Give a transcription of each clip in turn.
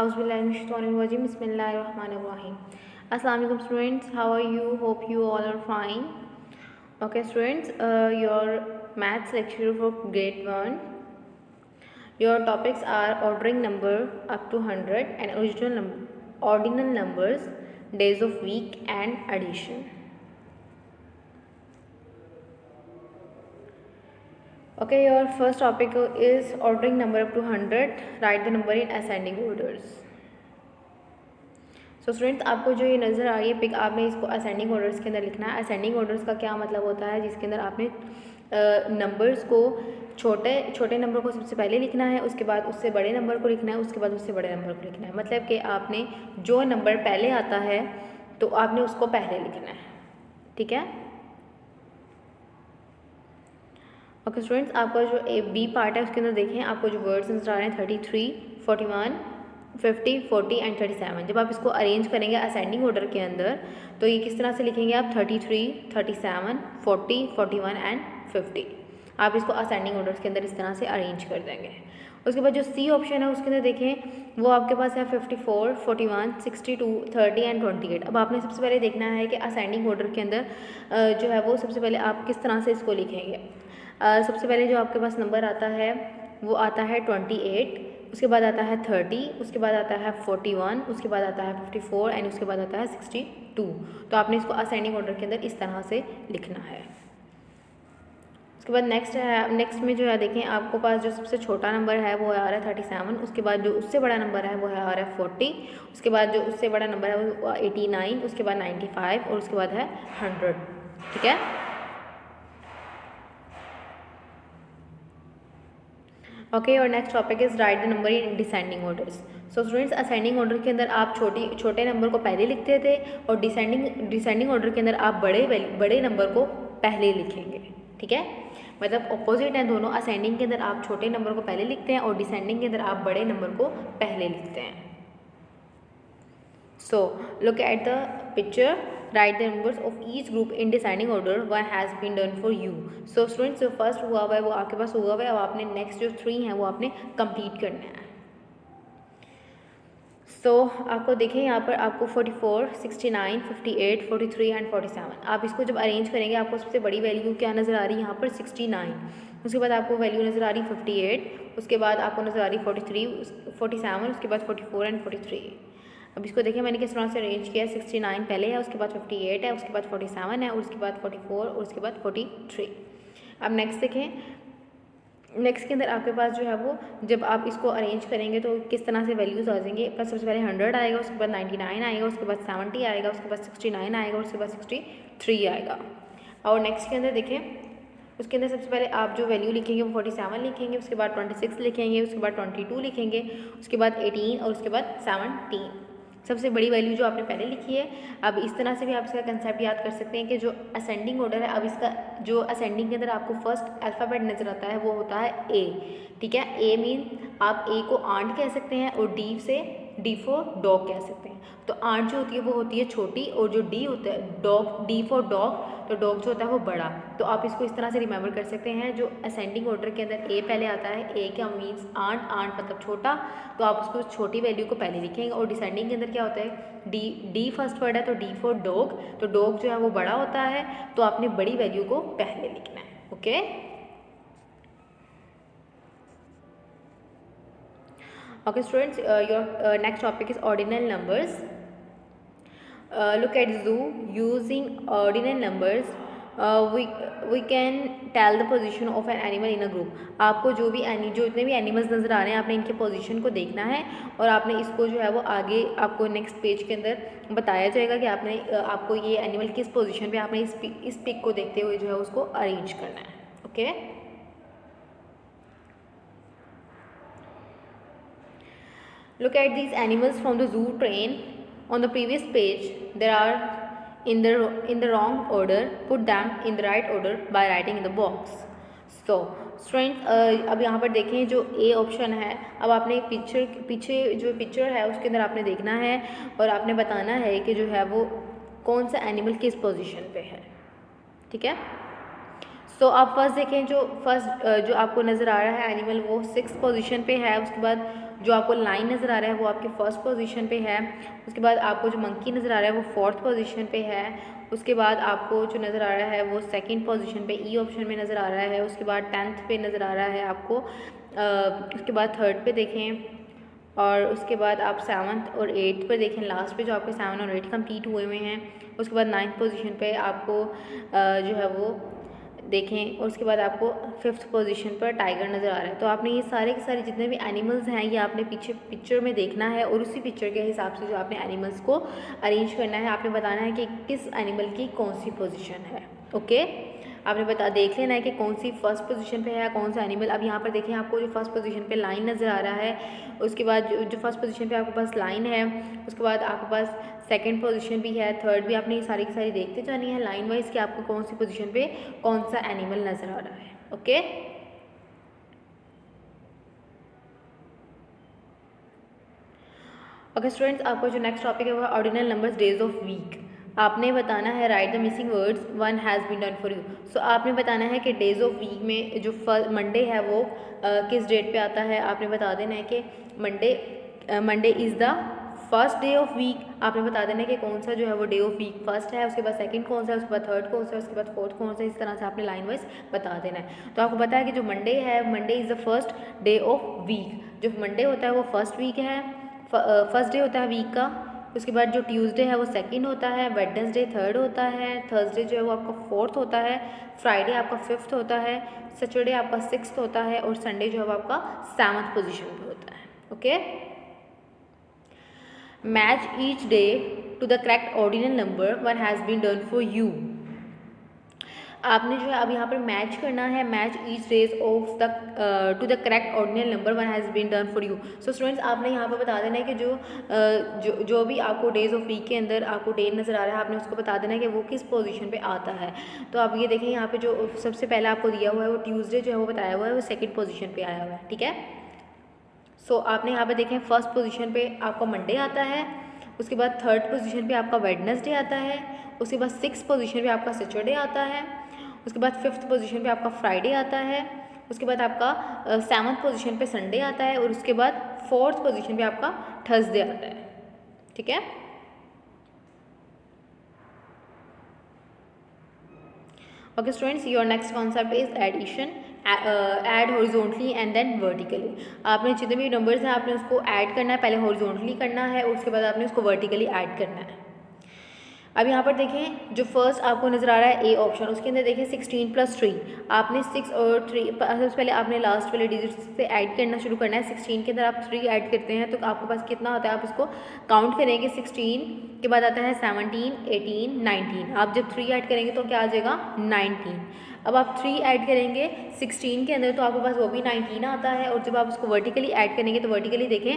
Auzubillahiminash-shaytanir-rajim. Bismillahir-rahmanir-rahim. Assalamu alaikum students. How are you? Hope you all are fine. Okay students, your maths lecture for grade 1. Your topics are ordering number up to 100 and ordinal numbers, days of week and addition. Okay, your first topic is ordering number up to 100. Write the number in ascending orders. So students, आपको जो ये नज़र आ रही है pick, आपने इसको ascending orders के अंदर लिखना है। असेंडिंग ऑर्डर्स का क्या मतलब होता है, जिसके अंदर आपने नंबर्स को छोटे नंबर को सबसे पहले लिखना है, उसके बाद उससे बड़े नंबर को लिखना है, उसके बाद उससे बड़े नंबर को लिखना है। मतलब कि आपने जो नंबर पहले आता है तो आपने उसको पहले लिखना है। ठीक है। ओके स्टूडेंट्स, आपका जो बी पार्ट है उसके अंदर देखें, आपको जो वर्ड्स नजर आ रहे हैं 33, 41, 50, 40 एंड 37। जब आप इसको अरेंज करेंगे असेंडिंग ऑर्डर के अंदर तो ये किस तरह से लिखेंगे आप 33, 37, 40, 41 एंड 50। आप इसको असेंडिंग ऑर्डर के अंदर इस तरह से अरेंज कर देंगे। उसके बाद जो सी ऑप्शन है उसके अंदर देखें, वो आपके पास है 54, 41, 62, 30 एंड 28। अब आपने सबसे पहले देखना है कि असेंडिंग ऑर्डर के अंदर जो है वो सबसे पहले आप किस तरह से इसको लिखेंगे। सबसे पहले जो आपके पास नंबर आता है वो आता है 28, उसके बाद आता है 30, उसके बाद आता है 41, उसके बाद आता है 54 एंड उसके बाद आता है 62। तो आपने इसको असेंडिंग ऑर्डर के अंदर इस तरह से लिखना है। उसके बाद नेक्स्ट में जो है देखें, आपको पास जो सबसे छोटा नंबर है वो आ रहा है 37, उसके बाद जो उससे बड़ा नंबर है वो है आ रहा है 40, उसके बाद जो उससे बड़ा नंबर है वो 89, उसके बाद 95 और उसके बाद है 100। ठीक है। ओके, और next topic is right the number in descending orders. So students, ascending order के अंदर आप छोटे नंबर को पहले लिखते थे और डिसेंडिंग ऑर्डर के अंदर आप बड़े नंबर को पहले लिखेंगे। ठीक है, मतलब ऑपोजिट है दोनों। असेंडिंग के अंदर आप छोटे नंबर को पहले लिखते हैं और डिसेंडिंग के अंदर आप बड़े नंबर को पहले लिखते हैं। So look at the picture, write the numbers of each group in descending order what has been done for you. So students, जो फर्स्ट हुआ हुआ है वो आपके पास हुआ हुआ है। अब आपने नेक्स्ट जो 3 हैं वो आपने कंप्लीट करना है। सो आपको देखें यहाँ पर आपको 44, 69, 58, 43 एंड 47। आप इसको जब अरेंज करेंगे आपको सबसे बड़ी वैल्यू क्या नज़र आ रही है यहाँ पर 69, उसके बाद आपको वैल्यू नज़र आ रही 58, उसके बाद आपको नज़र आ रही 43, 47, उसके बाद 44 एंड 43। अब इसको देखिए मैंने किस तरह से अरेंज किया। 69 पहले है, उसके बाद 58 है, उसके बाद 47 है और उसके बाद 44 और उसके बाद 43। अब नेक्स्ट देखें, नेक्स्ट के अंदर आपके पास जो है वो जब आप इसको अरेंज करेंगे तो किस तरह से वैल्यूज़ आ जाएंगे। सबसे पहले 100 आएगा, उसके बाद 99 आएगा, उसके बाद 70 आएगा, उसके बाद 69 आएगा और उसके बाद 63 आएगा। और नेक्स्ट के अंदर देखें, उसके अंदर सबसे पहले आप जो वैल्यू लिखेंगे वो 47 लिखेंगे, उसके बाद 26 लिखेंगे, उसके बाद 22 लिखेंगे, उसके बाद 18 और उसके बाद 17। सबसे बड़ी वैल्यू जो आपने पहले लिखी है। अब इस तरह से भी आप इसका कंसेप्ट याद कर सकते हैं कि जो असेंडिंग ऑर्डर है, अब इसका जो असेंडिंग के अंदर आपको फर्स्ट अल्फ़ाबेट नज़र आता है वो होता है ए। ठीक है, ए मीन आप ए को आंट कह सकते हैं और डी फॉर डॉग कह सकते हैं। तो आंट जो होती है वो होती है छोटी और जो डी होता है डॉग, डी फॉर डॉग, तो डॉग जो होता है वो बड़ा। तो आप इसको इस तरह से रिमेंबर कर सकते हैं। जो असेंडिंग ऑर्डर के अंदर ए पहले आता है, ए क्या मीन्स आंट, आंट मतलब छोटा, तो आप उसको छोटी वैल्यू को पहले लिखेंगे। और डिसेंडिंग के अंदर क्या होता है, डी फर्स्ट वर्ड है तो डी फॉर डॉग, तो डॉग जो है वो बड़ा होता है, तो आपने बड़ी वैल्यू को पहले लिखना है। Okay, okay students, your next topic is ordinal numbers. Look at zoo. Using ordinal numbers we can tell the position of an animal in a group. आपको जो इतने भी एनिमल्स नज़र आ रहे हैं आपने इनके पोजीशन को देखना है और आपने इसको जो है वो आगे आपको नेक्स्ट पेज के अंदर बताया जाएगा कि आपको ये एनिमल किस पोजीशन पे आपने इस पिक को देखते हुए जो है उसको अरेंज करना है। Okay, look at these animals from the zoo train. On the previous page there are in the wrong order. Put them in the right order by writing in the box. So students, अब यहाँ पर देखें जो A option है, अब आपने पीछे जो पिक्चर है उसके अंदर आपने देखना है और आपने बताना है कि जो है वो कौन सा एनिमल किस पोजीशन पे है। ठीक है, सो आप फर्स्ट देखें, जो फर्स्ट जो आपको नज़र आ रहा है एनिमल वो 6th पोजीशन पे है। उसके बाद जो आपको लाइन नज़र आ रहा है वो आपके फर्स्ट पोजीशन पे है। उसके बाद आपको जो मंकी नज़र आ रहा है वो 4th पोजीशन पे है। उसके बाद आपको जो नज़र आ रहा है वो 2nd पोजीशन पे ई ऑप्शन में नज़र आ रहा है। उसके बाद 10th पे नज़र आ रहा है आपको। उसके बाद 3rd पे देखें, और उसके बाद आप 7th और 8th पर देखें, लास्ट पे जो आपके 7 और 8 कंप्लीट हुए हुए हैं। उसके बाद 9th पोजीशन पे आपको जो है वो देखें, और उसके बाद आपको 5th पोजीशन पर टाइगर नज़र आ रहा है। तो आपने ये सारे के सारे जितने भी एनिमल्स हैं ये आपने पीछे पिक्चर में देखना है, और उसी पिक्चर के हिसाब से जो आपने एनिमल्स को अरेंज करना है, आपने बताना है कि किस एनिमल की कौन सी पोजीशन है। ओके, आपने देख लेना है कि कौन सी फर्स्ट पोजीशन पे है, कौन सा एनिमल। अब यहाँ पर देखें, आपको जो फर्स्ट पोजीशन पे लाइन नज़र आ रहा है, उसके बाद जो फर्स्ट पोजीशन पे आपके पास लाइन है, उसके बाद आपके पास 2nd पोजीशन भी है, 3rd भी। आपने ये सारी की सारी देखते जानी है लाइन वाइज कि आपको कौन सी पोजीशन पे कौन सा एनिमल नज़र आ रहा है। ओके, ओके स्टूडेंट्स, आपका जो नेक्स्ट टॉपिक है वो है ordinal numbers, days of week. आपने बताना है write the missing words, one has been done for you. So आपने बताना है कि डेज ऑफ वीक में जो मंडे है वो किस डेट पे आता है। आपने बता देना है कि Monday is the first day of week. आपने बता देना है कि कौन सा जो है वो डे ऑफ वीक फर्स्ट है, उसके बाद 2nd कौन सा है, उसके बाद 3rd कौन सा है, उसके बाद 4th कौन सा है। इस तरह से आपने लाइन वाइज बता देना है। तो आपको पता है कि जो मंडे है, Monday is the first day of week. जो मंडे होता है वो फर्स्ट वीक है, फर्स्ट डे होता है वीक का। उसके बाद जो ट्यूसडे है वो 2nd होता है, वेडनेसडे 3rd होता है, थर्सडे जो है वो आपका 4th होता है, फ्राइडे आपका 5th होता है, सैटरडे आपका 6th होता है, और संडे जो है वो आपका 7th पोजीशन पे होता है। Okay, match each day to the correct ordinal number, one has been done for you. आपने जो है अब यहाँ पर मैच करना है, match each days of the to the correct ordinal number, one has been done for you. So students, आपने यहाँ पर बता देना है कि जो भी आपको डेज ऑफ वीक के अंदर आपको डे नज़र आ रहा है, आपने उसको बता देना है कि वो किस पोजीशन पे आता है। तो आप ये देखें, यहाँ पे जो सबसे पहले आपको दिया हुआ है वो ट्यूसडे जो है वो बताया हुआ है, वो 2nd पोजीशन पे आया हुआ है। ठीक है, सो आपने यहाँ पे देखें फर्स्ट पोजीशन पे आपका मंडे आता है, उसके बाद 3rd पोजीशन पे आपका वेडनेसडे आता है, उसके बाद 6th पोजीशन पे आपका सैटरडे आता है, उसके बाद 5th पोजीशन पे आपका फ्राइडे आता है, उसके बाद आपका 7th पोजीशन पे संडे आता है, और उसके बाद 4th पोजीशन पे आपका थर्सडे आता है। ठीक है, okay students, your next concept is addition. Add horizontally and then vertically. आपने जितने भी नंबर्स हैं आपने उसको ऐड करना है, पहले हॉरिजॉन्टली करना है, और उसके बाद आपने उसको वर्टिकली ऐड करना है। अब यहाँ पर देखें, जो फर्स्ट आपको नज़र आ रहा है ए ऑप्शन, उसके अंदर देखें 16 + 3। आपने 6 और 3 सबसे पहले आपने लास्ट वाले डिजिट से ऐड करना शुरू करना है। 16 के अंदर आप 3 ऐड करते हैं तो आपके पास कितना होता है, आप इसको काउंट करेंगे। 16 के बाद आता है 17, 18, 19। आप जब 3 ऐड करेंगे तो क्या आ जाएगा, 19। अब आप 3 ऐड करेंगे 16 के अंदर तो आपके पास वो भी 19 आता है। और जब आप उसको वर्टिकली ऐड करेंगे तो वर्टिकली देखें,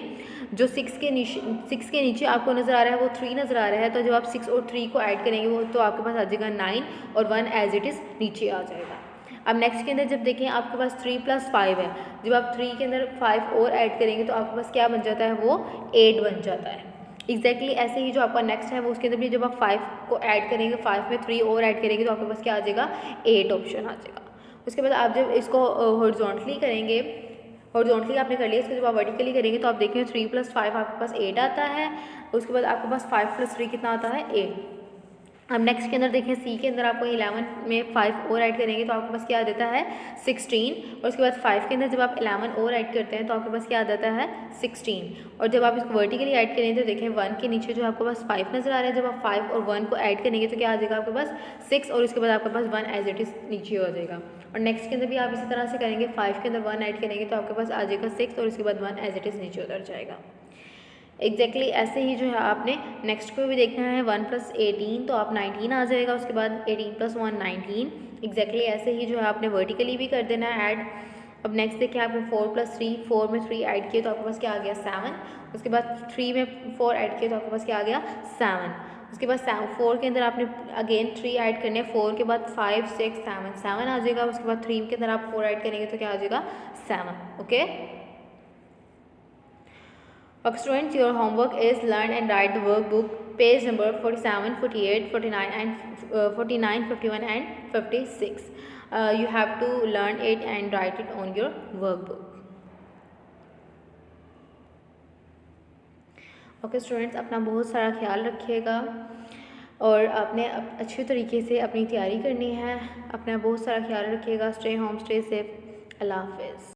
जो 6 के नीचे आपको नज़र आ रहा है वो 3 नज़र आ रहा है। तो जब आप 6 और 3 को ऐड करेंगे वो तो आपके पास आ जाएगा 9, और 1 एज इट इज़ नीचे आ जाएगा। अब नेक्स्ट के अंदर जब देखें आपके पास 3 + 5 है, जब आप 3 के अंदर 5 और ऐड करेंगे तो आपके पास क्या बन जाता है, वो 8 बन जाता है। एग्जैक्टली ऐसे ही जो आपका नेक्स्ट है वो उसके अंदर भी जब आप 5 को ऐड करेंगे, 5 में 3 और ऐड करेंगे तो आपके पास क्या आ जाएगा, 8 ऑप्शन आ जाएगा। उसके बाद आप जब इसको हॉरिजॉन्टली करेंगे, हॉरिजॉन्टली आपने कर लिया, इसको जब आप वर्टिकली करेंगे तो आप देखेंगे 3 + 5 आपके पास 8 आता है। उसके बाद आपके पास 5 + 3 कितना आता है, 8। अब नेक्स्ट के अंदर देखें, सी के अंदर आपको 11 में 5 और ऐड करेंगे तो आपके पास क्या आ जाता है, 16। और उसके बाद 5 के अंदर जब आप 11 और ऐड करते हैं तो आपके पास क्या आ जाता है, 16। और जब आप इसको वर्टिकली ऐड करेंगे तो देखें 1 के नीचे जो आपके पास 5 नज़र आ रहा है, जब आप 5 और 1 को ऐड करेंगे तो क्या आ जाएगा आपके पास 6, और उसके बाद आपके पास 1 एज इट इज़ नीचे हो जाएगा। और नेक्स्ट के अंदर भी आप इसी तरह से करेंगे, 5 के अंदर 1 ऐड करेंगे तो आपके पास आ जाएगा 6, और उसके बाद 1 एज इट इज़ नीचे उतर जाएगा। एग्जैक्टली ऐसे ही जो है आपने नेक्स्ट को भी देखना है। 1 + 18 तो आप 19 आ जाएगा, उसके बाद 18 + 1 19। एग्जैक्टली ऐसे ही जो है आपने वर्टिकली भी कर देना है ऐड। अब नेक्स्ट देखिए, आपने 4 + 3, 4 में 3 ऐड किए तो आपके पास क्या आ गया, 7। उसके बाद 3 में 4 ऐड किए तो आपके पास क्या आ गया, 7। उसके बाद 4 के अंदर आपने अगेन 3 ऐड करने हैं, 4 के बाद 5, 6, 7 आ जाएगा। उसके बाद 3 के अंदर आप 4 ऐड करेंगे तो क्या आ जाएगा, 7। Okay, Okay, students, your homework is learn and write the workbook, page number 47, 48, 49, and 49, 51, and 56. You have to learn it and write it on your workbook. Okay students, अपना बहुत सारा ख्याल रखिएगा और आपने अच्छे तरीके से अपनी तैयारी करनी है। अपना बहुत सारा ख्याल रखिएगा। Stay home, stay safe. अल्लाह हाफिज़।